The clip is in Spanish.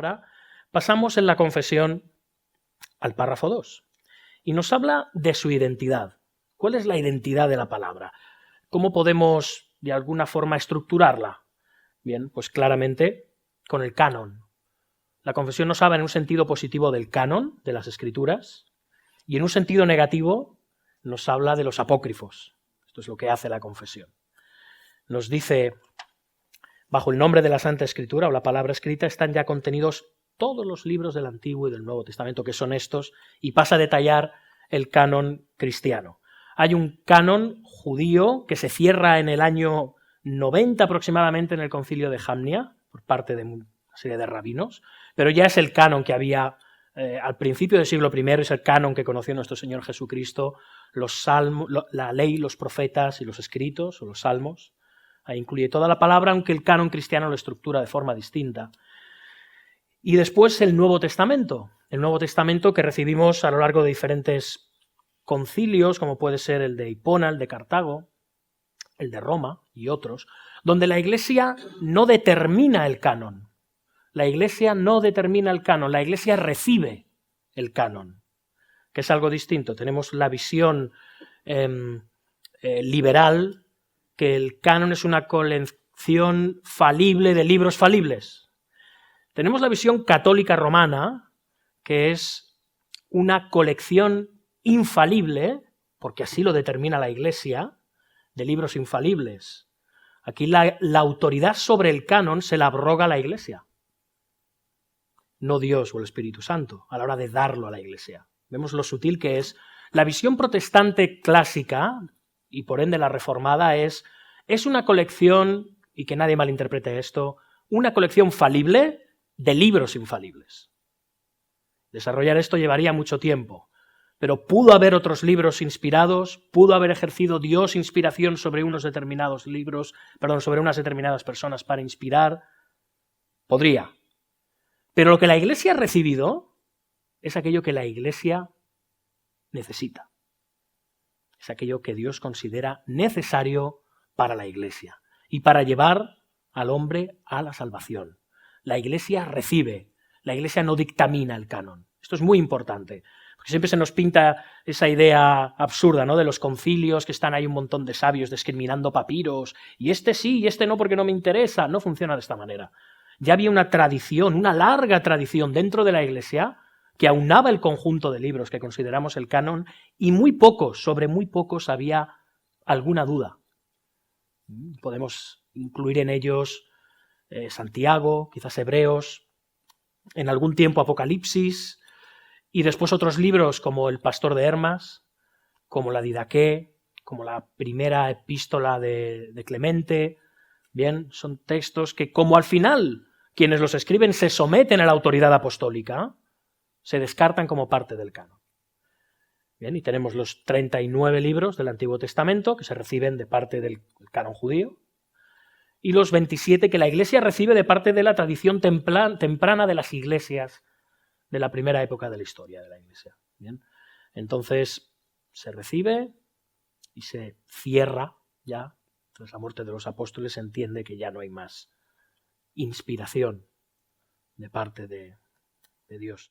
palabra, pasamos en la confesión al párrafo 2. Y nos habla de su identidad. ¿Cuál es la identidad de la palabra? ¿Cómo podemos, de alguna forma, estructurarla? Bien, pues claramente con el canon. La confesión nos habla en un sentido positivo del canon, de las Escrituras, y en un sentido negativo nos habla de los apócrifos. Esto es lo que hace la confesión. Nos dice, bajo el nombre de la Santa Escritura o la palabra escrita están ya contenidos todos los libros del Antiguo y del Nuevo Testamento, que son estos, y pasa a detallar el canon cristiano. Hay un canon judío que se cierra en el año 90 aproximadamente en el concilio de Jamnia, por parte de una serie de rabinos, pero ya es el canon que había al principio del siglo I, es el canon que conoció nuestro Señor Jesucristo, los salmos, la ley, los profetas y los escritos, o los salmos. Ahí incluye toda la palabra, aunque el canon cristiano lo estructura de forma distinta. Y después el Nuevo Testamento que recibimos a lo largo de diferentes concilios, como puede ser el de Hipona, el de Cartago, el de Roma y otros, donde la Iglesia no determina el canon. La Iglesia no determina el canon, la Iglesia recibe el canon, que es algo distinto. Tenemos la visión liberal, que el canon es una colección falible de libros falibles. Tenemos la visión católica romana, que es una colección infalible, porque así lo determina la Iglesia, de libros infalibles. Aquí la autoridad sobre el canon se la abroga la Iglesia, no Dios o el Espíritu Santo, a la hora de darlo a la Iglesia. Vemos lo sutil que es. La visión protestante clásica, y por ende la reformada, es una colección, y que nadie malinterprete esto, una colección falible de libros infalibles. Desarrollar esto llevaría mucho tiempo, pero pudo haber otros libros inspirados, pudo haber ejercido Dios inspiración sobre unos determinados libros, sobre unas determinadas personas para inspirar. Podría. Pero lo que la Iglesia ha recibido es aquello que la Iglesia necesita. Es aquello que Dios considera necesario para la Iglesia y para llevar al hombre a la salvación. La Iglesia recibe, la Iglesia no dictamina el canon. Esto es muy importante, porque siempre se nos pinta esa idea absurda, ¿no?, de los concilios, que están ahí un montón de sabios discriminando papiros, y este sí, y este no porque no me interesa. No funciona de esta manera. Ya había una tradición, una larga tradición dentro de la Iglesia que aunaba el conjunto de libros que consideramos el canon, y sobre muy pocos había alguna duda. Podemos incluir en ellos Santiago, quizás Hebreos, en algún tiempo Apocalipsis, y después otros libros como El Pastor de Hermas, como la Didaqué, como la primera epístola de Clemente. Bien, son textos que, como al final quienes los escriben se someten a la autoridad apostólica, se descartan como parte del canon. Bien, y tenemos los 39 libros del Antiguo Testamento que se reciben de parte del canon judío, y los 27 que la Iglesia recibe de parte de la tradición temprana de las iglesias de la primera época de la historia de la Iglesia. Bien, entonces se recibe y se cierra ya. Tras la muerte de los apóstoles se entiende que ya no hay más inspiración de parte de Dios.